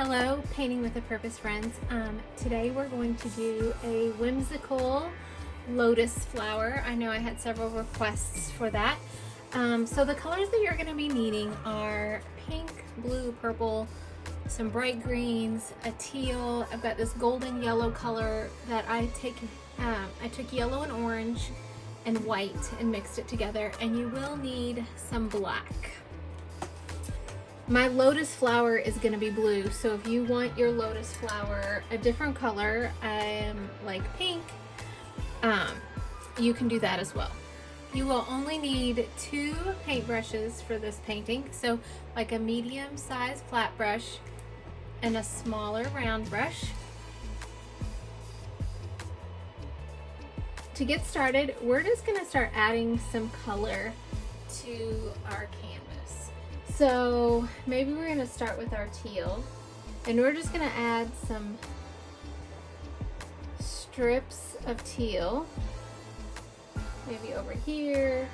Hello, Painting with a Purpose friends. Today we're going to do a whimsical lotus flower. I know I had several requests for that. So the colors that you're going to be needing are pink, blue, purple, some bright greens, a teal. I've got this golden yellow color that I took yellow and orange and white and mixed it together, and you will need some black. My lotus flower is going to be blue, so if you want your lotus flower a different color, like pink, you can do that as well. You will only need 2 paintbrushes for this painting, so like a medium-sized flat brush and a smaller round brush. To get started, we're just going to start adding some color to our canvas. So maybe we're going to start with our teal, and we're just going to add some strips of teal, maybe over here,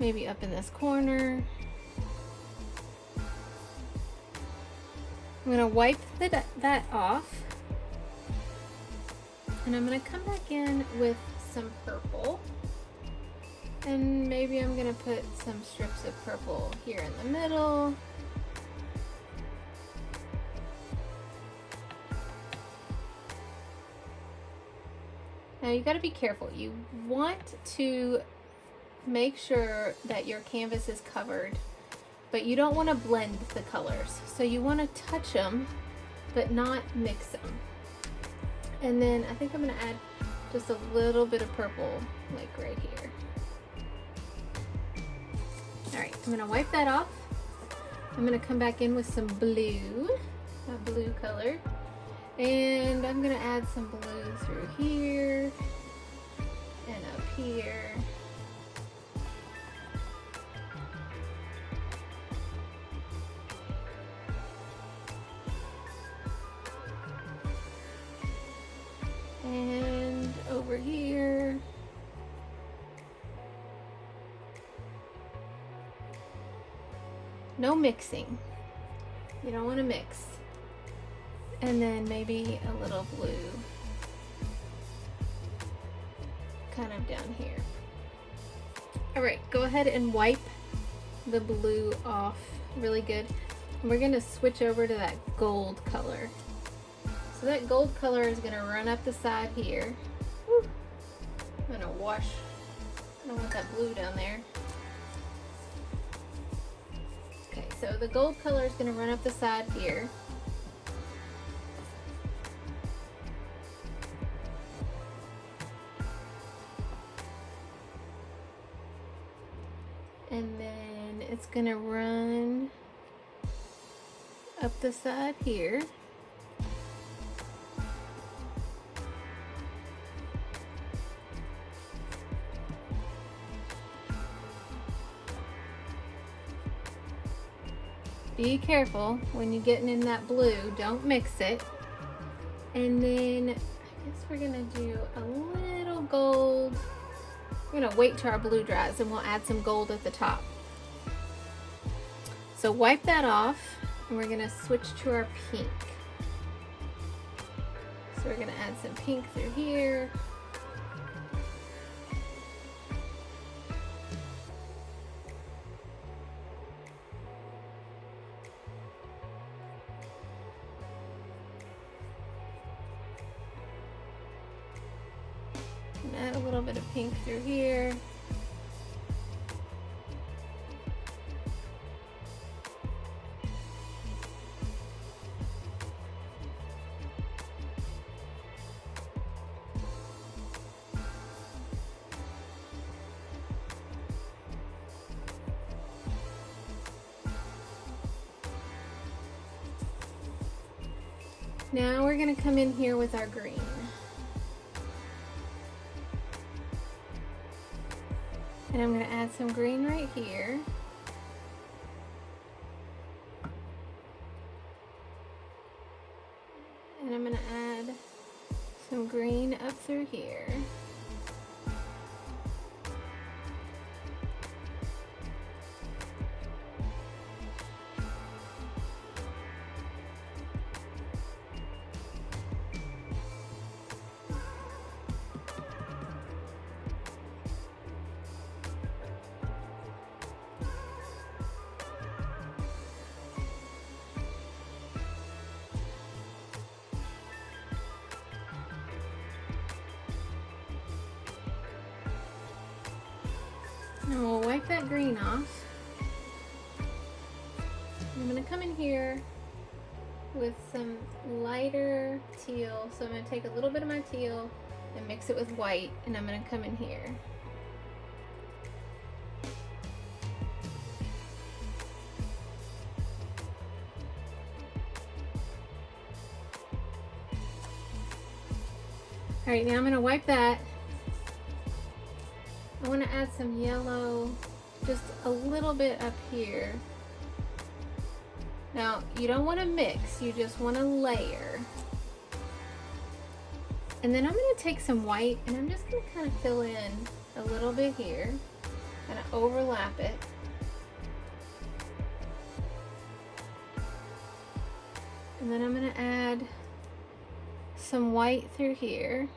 maybe up in this corner. I'm going to wipe that off, and I'm going to come back in with some purple. And maybe I'm going to put some strips of purple here in the middle. Now you got to be careful. You want to make sure that your canvas is covered, but you don't want to blend the colors. So you want to touch them, but not mix them. And then I think I'm going to add just a little bit of purple, like right here. Alright, I'm going to wipe that off. I'm going to come back in with some blue, a blue color. And I'm going to add some blue through here and up here. And over here. No mixing. You don't want to mix. And then maybe a little blue kind of down here. All right, go ahead and wipe the blue off really good. And we're going to switch over to that gold color. So that gold color is going to run up the side here. Woo. I'm going to wash. I don't want that blue down there. Okay, so the gold color is going to run up the side here. And then it's going to run up the side here. Be careful when you're getting in that blue, don't mix it. And then I guess we're gonna do a little gold. We're gonna wait till our blue dries and we'll add some gold at the top. So wipe that off and we're gonna switch to our pink. So we're gonna add some pink through here. Add a little bit of pink through here. Now we're going to come in here with our green. And I'm going to add some green right here. And I'm going to add some green up through here. And we'll wipe that green off. I'm going to come in here with some lighter teal. So I'm going to take a little bit of my teal and mix it with white, and I'm going to come in here. All right, now I'm going to wipe that. I want to add some yellow, just a little bit up here. Now, you don't want to mix, you just want to layer. And then I'm going to take some white, and I'm just going to kind of fill in a little bit here, kind of overlap it. And then I'm going to add some white through here.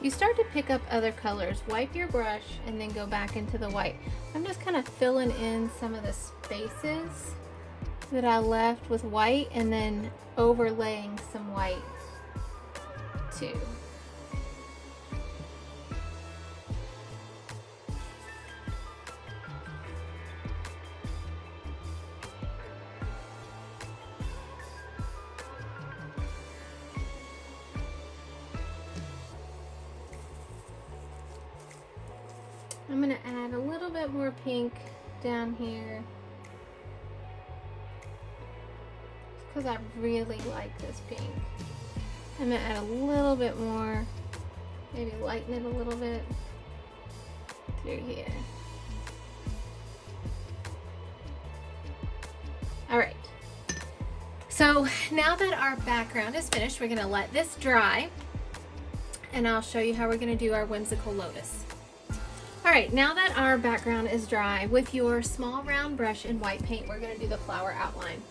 You start to pick up other colors. Wipe your brush and then go back into the white. I'm just kind of filling in some of the spaces that I left with white and then overlaying some white too. I'm going to add a little bit more pink down here because I really like this pink. I'm going to add a little bit more, maybe lighten it a little bit through here. All right, so now that our background is finished, we're going to let this dry, and I'll show you how we're going to do our whimsical lotus. All right, now that our background is dry, with your small round brush and white paint, we're going to do the flower outline.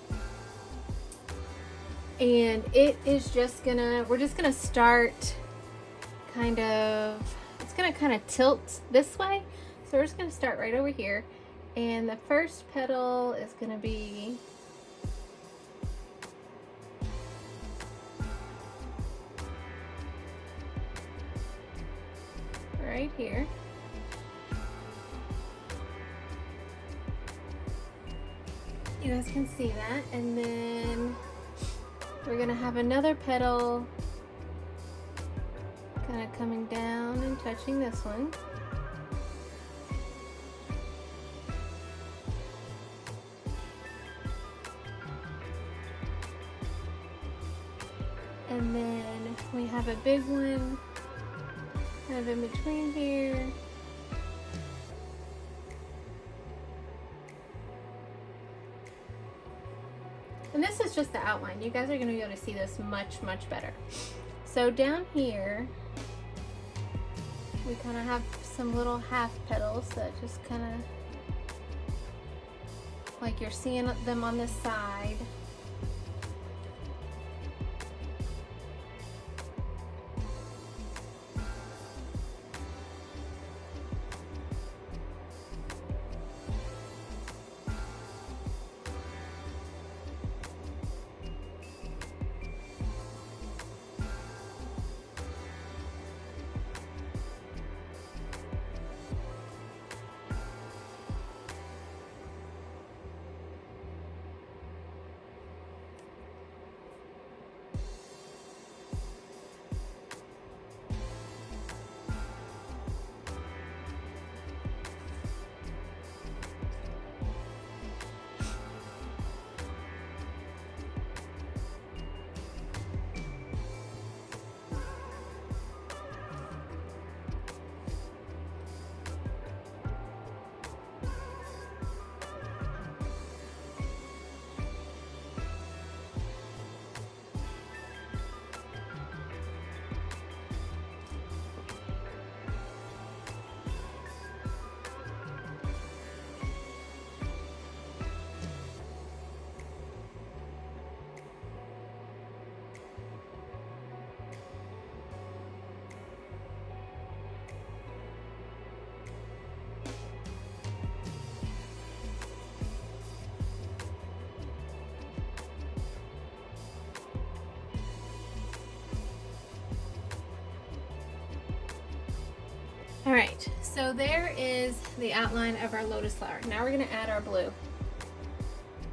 And it is just gonna, we're just gonna start kind of, it's gonna kind of tilt this way. So we're just gonna start right over here. And the first petal is gonna be right here. You guys can see that. And then we're gonna have another petal kind of coming down and touching this one. And then we have a big one kind of in between here. And this is just the outline. You guys are going to be able to see this much, much better. So down here, we kind of have some little half petals that just kind of, like you're seeing them on this side. All right, so there is the outline of our lotus flower. Now we're gonna add our blue.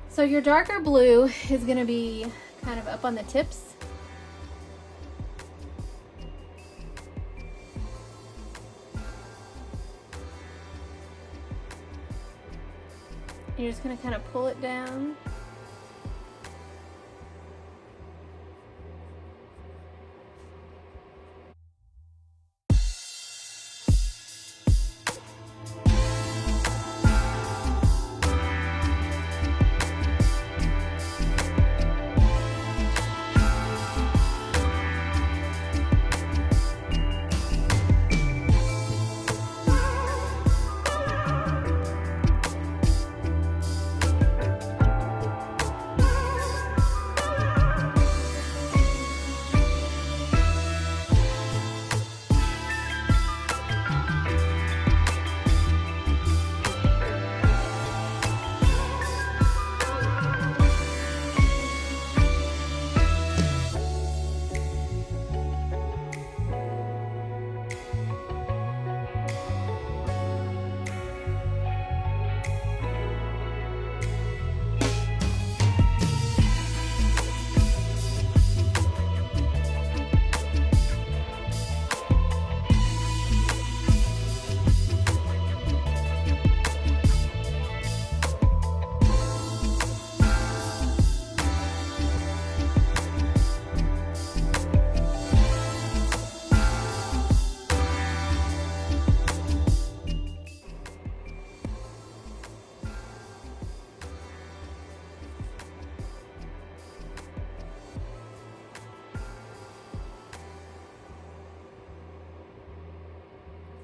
So your darker blue is gonna be kind of up on the tips. You're just gonna kind of pull it down.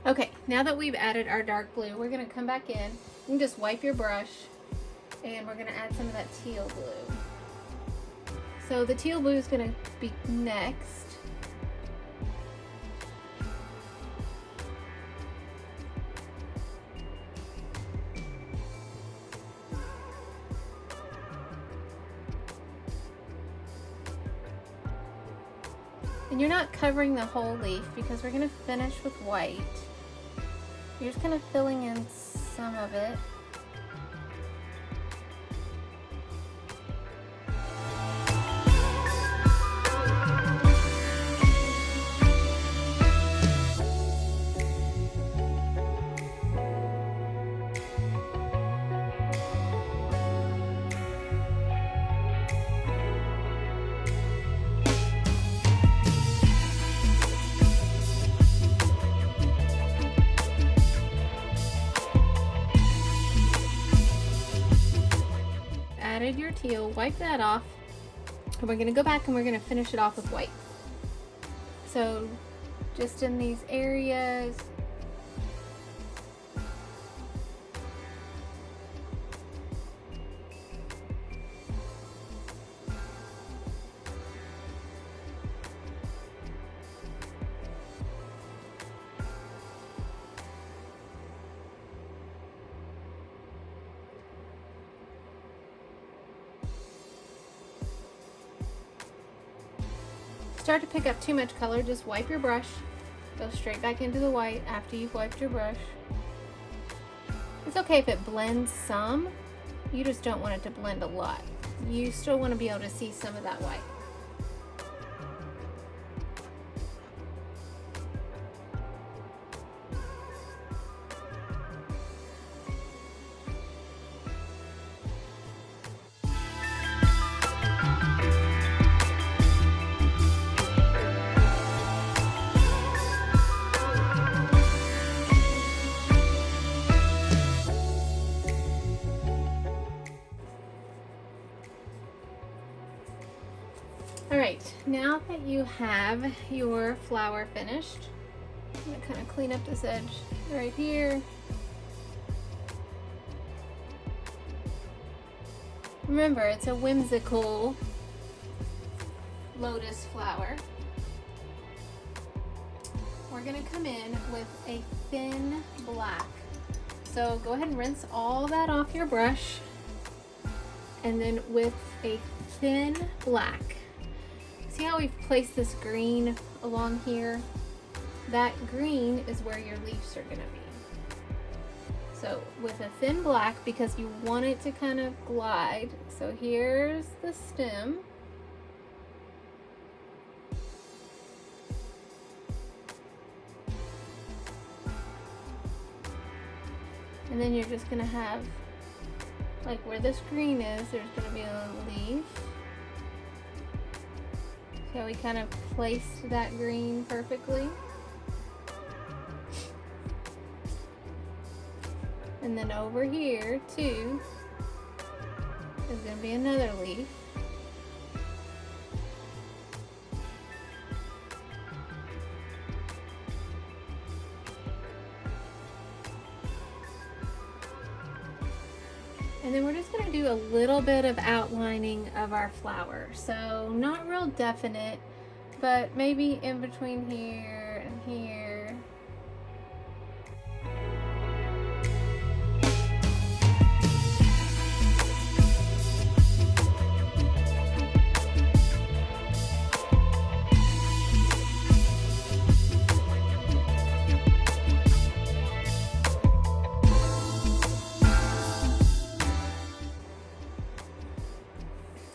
Okay, now that we've added our dark blue, we're gonna come back in. You can just wipe your brush and we're gonna add some of that teal blue. So the teal blue is gonna be next. And you're not covering the whole leaf because we're gonna finish with white. You're just kind of filling in some of it. Added your teal, wipe that off, and we're gonna go back and we're gonna finish it off with white. So just in these areas, start to pick up too much color, just wipe your brush, go straight back into the white after you've wiped your brush. It's okay if it blends some, you just don't want it to blend a lot. You still want to be able to see some of that white. Alright, now that you have your flower finished, I'm going to kind of clean up this edge right here. Remember, it's a whimsical lotus flower. We're going to come in with a thin black. So go ahead and rinse all that off your brush, and then with a thin black. See how we've placed this green along here? that green is where your leaves are gonna be. So with a thin black, because you want it to kind of glide. So here's the stem. And then you're just gonna have, like where this green is, there's gonna be a leaf. So we kind of placed that green perfectly. And then over here too is going to be another leaf. And then we're just going to do a little bit of outlining of our flower. So not real definite, but maybe in between here and here.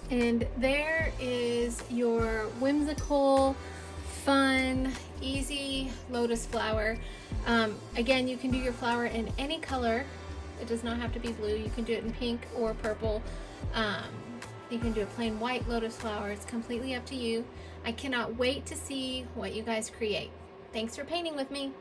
And there is your whimsical, fun, easy lotus flower. Again, you can do your flower in any color. It does not have to be blue. You can do it in pink or purple. You can do a plain white lotus flower. It's completely up to you. I cannot wait to see what you guys create. Thanks for painting with me.